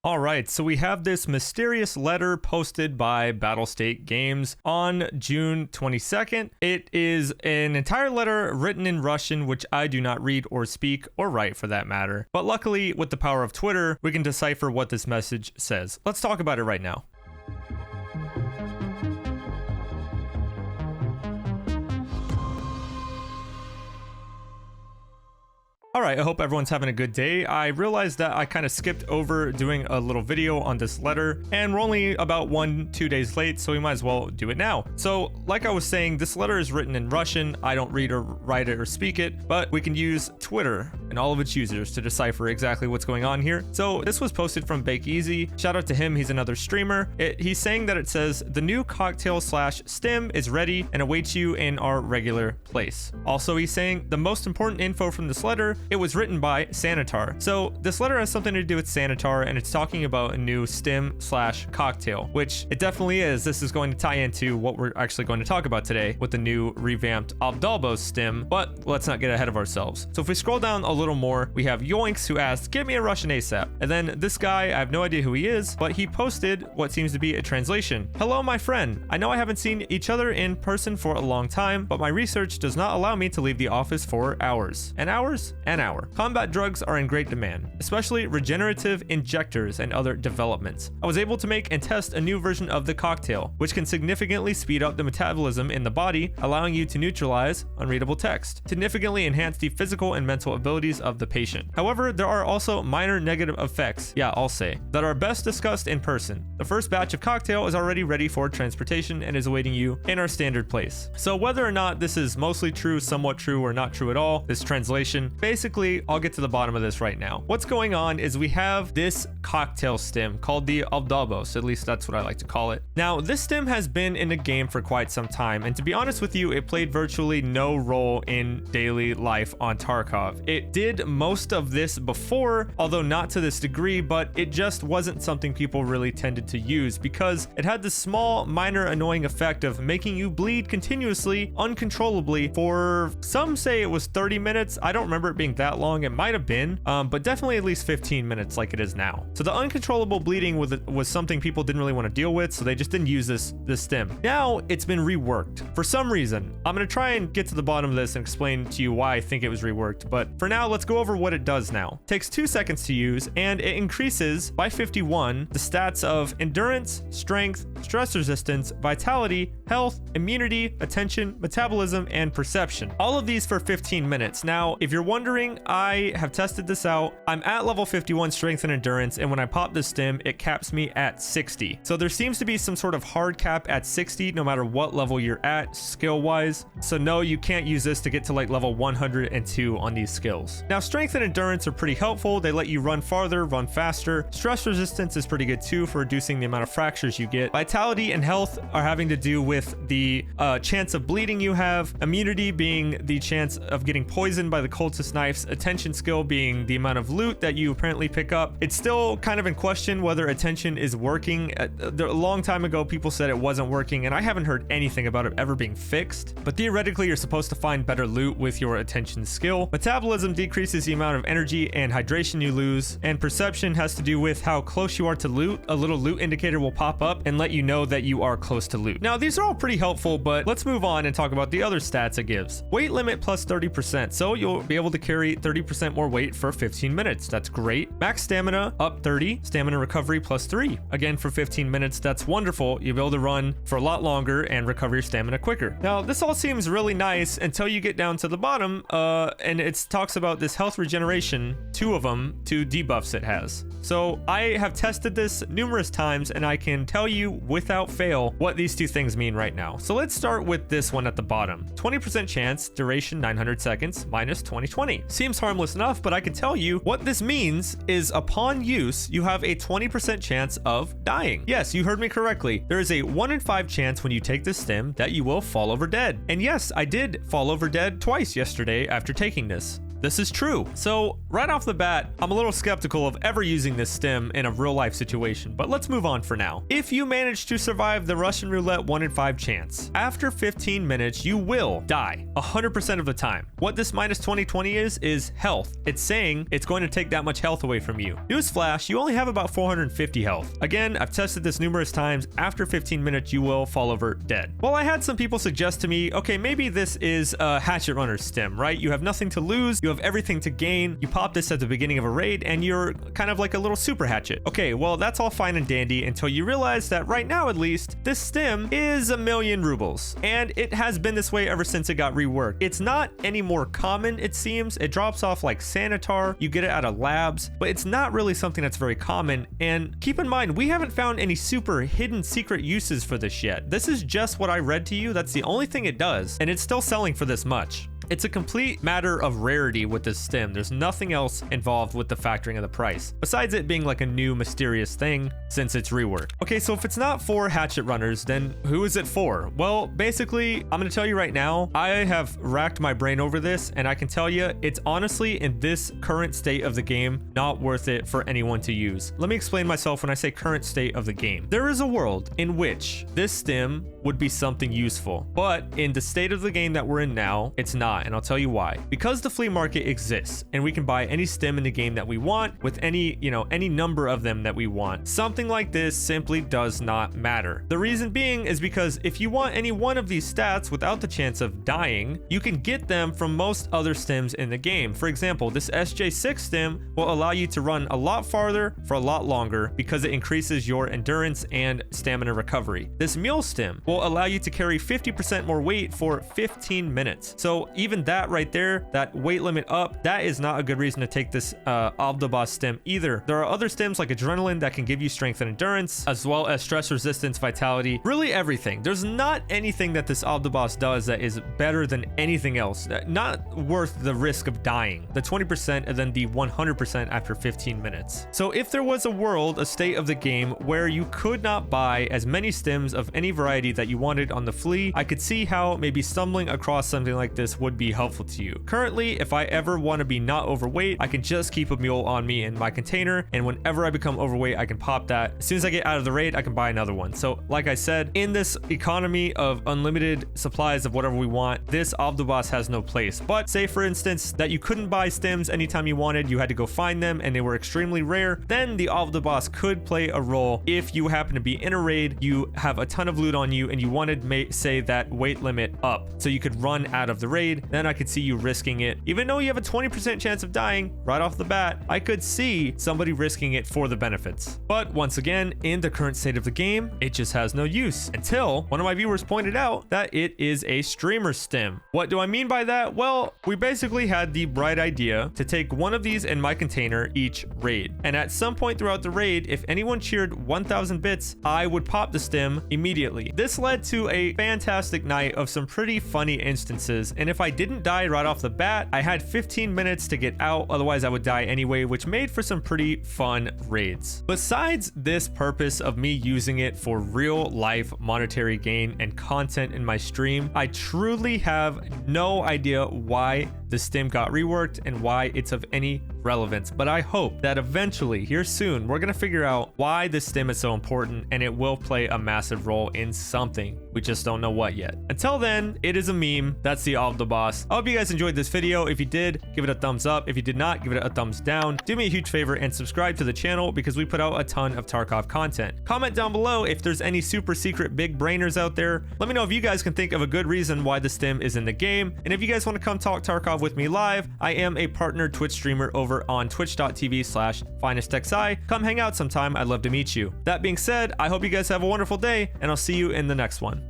All right, so we have this mysterious letter posted by Battlestate Games on June 22nd. It is an entire letter written in Russian, which I do not read or speak or write for that matter. But luckily, with the power of Twitter, we can decipher what this message says. Let's talk about it right now. All right, I hope everyone's having a good day. I realized that I kind of skipped over doing a little video on this letter, and we're only about 1-2 days late, so we might as well do it now. So, like I was saying, this letter is written in Russian. I don't read or write it or speak it, but we can use Twitter and all of its users to decipher exactly what's going on here. So, this was posted from Bake Easy. Shout out to him, he's another streamer. He's saying that it says, the new cocktail/stim is ready and awaits you in our regular place. Also, he's saying, the most important info from this letter, it was written by Sanitar. So this letter has something to do with Sanitar, and it's talking about a new Stim/cocktail, which it definitely is. This is going to tie into what we're actually going to talk about today with the new revamped Obdolbos Stim, but let's not get ahead of ourselves. So if we scroll down a little more, we have Yoinks who asked, give me a Russian ASAP. And then this guy, I have no idea who he is, but he posted what seems to be a translation. Hello, my friend. I know I haven't seen each other in person for a long time, but my research does not allow me to leave the office for hours. And hours? An hour. Combat drugs are in great demand, especially regenerative injectors and other developments. I was able to make and test a new version of the cocktail, which can significantly speed up the metabolism in the body, allowing you to neutralize unreadable text, significantly enhance the physical and mental abilities of the patient. However, there are also minor negative effects, I'll say, that are best discussed in person. The first batch of cocktail is already ready for transportation and is awaiting you in our standard place. So whether or not this is mostly true, somewhat true, or not true at all, this translation, basically, I'll get to the bottom of this right now. What's going on is we have this cocktail stim called the Obdolbos, at least that's what I like to call it. Now, this stim has been in the game for quite some time, and to be honest with you, it played virtually no role in daily life on Tarkov. It did most of this before, although not to this degree, but it just wasn't something people really tended to use because it had this small, minor, annoying effect of making you bleed continuously, uncontrollably for, some say it was 30 minutes. I don't remember it being that long. It might have been, but definitely at least 15 minutes like it is now. So the uncontrollable bleeding was something people didn't really want to deal with, so they just didn't use this stim. Now it's been reworked for some reason. I'm going to try and get to the bottom of this and explain to you why I think it was reworked, but for now, let's go over what it does now. It takes 2 seconds to use, and it increases by 51 the stats of endurance, strength, stress resistance, vitality, health, immunity, attention, metabolism, and perception. All of these for 15 minutes. Now, if you're wondering, I have tested this out. I'm at level 51 strength and endurance, and when I pop this stim, it caps me at 60. So there seems to be some sort of hard cap at 60 no matter what level you're at skill-wise. So no, you can't use this to get to like level 102 on these skills. Now, strength and endurance are pretty helpful. They let you run farther, run faster. Stress resistance is pretty good too for reducing the amount of fractures you get. Vitality and health are having to do with the chance of bleeding you have. Immunity being the chance of getting poisoned by the cultist knives. Attention skill being the amount of loot that you apparently pick up. It's still kind of in question whether attention is working. A long time ago, people said it wasn't working, and I haven't heard anything about it ever being fixed. But theoretically, you're supposed to find better loot with your attention skill. Metabolism decreases the amount of energy and hydration you lose, and perception has to do with how close you are to loot. A little loot indicator will pop up and let you know that you are close to loot. Now, these are all pretty helpful, but let's move on and talk about the other stats it gives. Weight limit plus 30%, so you'll be able to carry 30% more weight for 15 minutes. That's great. Max stamina up 30, stamina recovery plus 3. Again, for 15 minutes, that's wonderful. You'll be able to run for a lot longer and recover your stamina quicker. Now, this all seems really nice until you get down to the bottom, and it talks about this health regeneration, 2 of them, 2 debuffs it has. So I have tested this numerous times, and I can tell you without fail what these 2 things mean right now. So let's start with this one at the bottom. 20% chance, duration 900 seconds, minus 2020. Seems harmless enough, but I can tell you what this means is upon use, you have a 20% chance of dying. Yes, you heard me correctly. There is a 1 in 5 chance when you take this stim that you will fall over dead. And yes, I did fall over dead twice yesterday after taking this. this is true. So right off the bat, I'm a little skeptical of ever using this stim in a real life situation, but let's move on for now. If you manage to survive the Russian roulette 1 in 5 chance, after 15 minutes, you will die 100% of the time. What this minus 2020 is health. It's saying it's going to take that much health away from you. Newsflash, you only have about 450 health. Again, I've tested this numerous times. After 15 minutes, you will fall over dead. Well, I had some people suggest to me, okay, maybe this is a hatchet runner stim, right? You have nothing to lose, you have everything to gain. You pop this at the beginning of a raid and you're kind of like a little super hatchet. Okay, well, that's all fine and dandy until you realize that right now, at least, this stim is 1,000,000 rubles. And it has been this way ever since it got reworked. It's not any more common, it seems. It drops off like Sanitar. You get it out of labs, but it's not really something that's very common. And keep in mind, we haven't found any super hidden secret uses for this yet. This is just what I read to you. That's the only thing it does, and it's still selling for this much. It's a complete matter of rarity with this stim. There's nothing else involved with the factoring of the price, besides it being like a new mysterious thing since it's reworked. Okay, so if it's not for hatchet runners, then who is it for? Well, basically, I'm gonna tell you right now, I have racked my brain over this, and I can tell you, it's honestly, in this current state of the game, not worth it for anyone to use. Let me explain myself when I say current state of the game. There is a world in which this stim would be something useful, but in the state of the game that we're in now, it's not. And I'll tell you why. Because the flea market exists and we can buy any stim in the game that we want with any number of them that we want. Something like this simply does not matter. The reason being is because if you want any one of these stats without the chance of dying, you can get them from most other stims in the game. For example, this SJ6 stim will allow you to run a lot farther for a lot longer because it increases your endurance and stamina recovery. This mule stim will allow you to carry 50% more weight for 15 minutes. So even that right there, that weight limit up, that is not a good reason to take this Obdolbos stim either. There are other stims like adrenaline that can give you strength and endurance, as well as stress resistance, vitality, really everything. There's not anything that this Obdolbos does that is better than anything else, not worth the risk of dying, the 20% and then the 100% after 15 minutes. So if there was a world, a state of the game where you could not buy as many stims of any variety that you wanted on the flea, I could see how maybe stumbling across something like this would be helpful to you. Currently, if I ever want to be not overweight, I can just keep a mule on me in my container, and whenever I become overweight, I can pop that. As soon as I get out of the raid, I can buy another one. So like I said, in this economy of unlimited supplies of whatever we want, this Obdolbos has no place. But say for instance that you couldn't buy stims anytime you wanted, you had to go find them and they were extremely rare, then the Obdolbos could play a role. If you happen to be in a raid, you have a ton of loot on you and you wanted say that weight limit up so you could run out of the raid, then I could see you risking it. Even though you have a 20% chance of dying right off the bat, I could see somebody risking it for the benefits. But once again, in the current state of the game, it just has no use, until one of my viewers pointed out that it is a streamer stim. What do I mean by that? Well, we basically had the bright idea to take one of these in my container each raid, and at some point throughout the raid, if anyone cheered 1000 bits, I would pop the stim immediately. This led to a fantastic night of some pretty funny instances, and if I didn't die right off the bat, I had 15 minutes to get out, otherwise I would die anyway, which made for some pretty fun raids. Besides this purpose of me using it for real life monetary gain and content in my stream, I truly have no idea why the stim got reworked and why it's of any relevance, but I hope that eventually here soon we're gonna figure out why this stim is so important, and it will play a massive role in something. We just don't know what yet. Until then, it is a meme. That's the Obdolbos. I hope you guys enjoyed this video. If you did, give it a thumbs up. If you did not, give it a thumbs down. Do me a huge favor and subscribe to the channel because we put out a ton of Tarkov content. Comment down below if there's any super secret big brainers out there. Let me know if you guys can think of a good reason why the stim is in the game. And if you guys want to come talk Tarkov with me live, I am a partner Twitch streamer over on twitch.tv/finestxi. Come hang out sometime. I'd love to meet you. That being said, I hope you guys have a wonderful day, and I'll see you in the next one.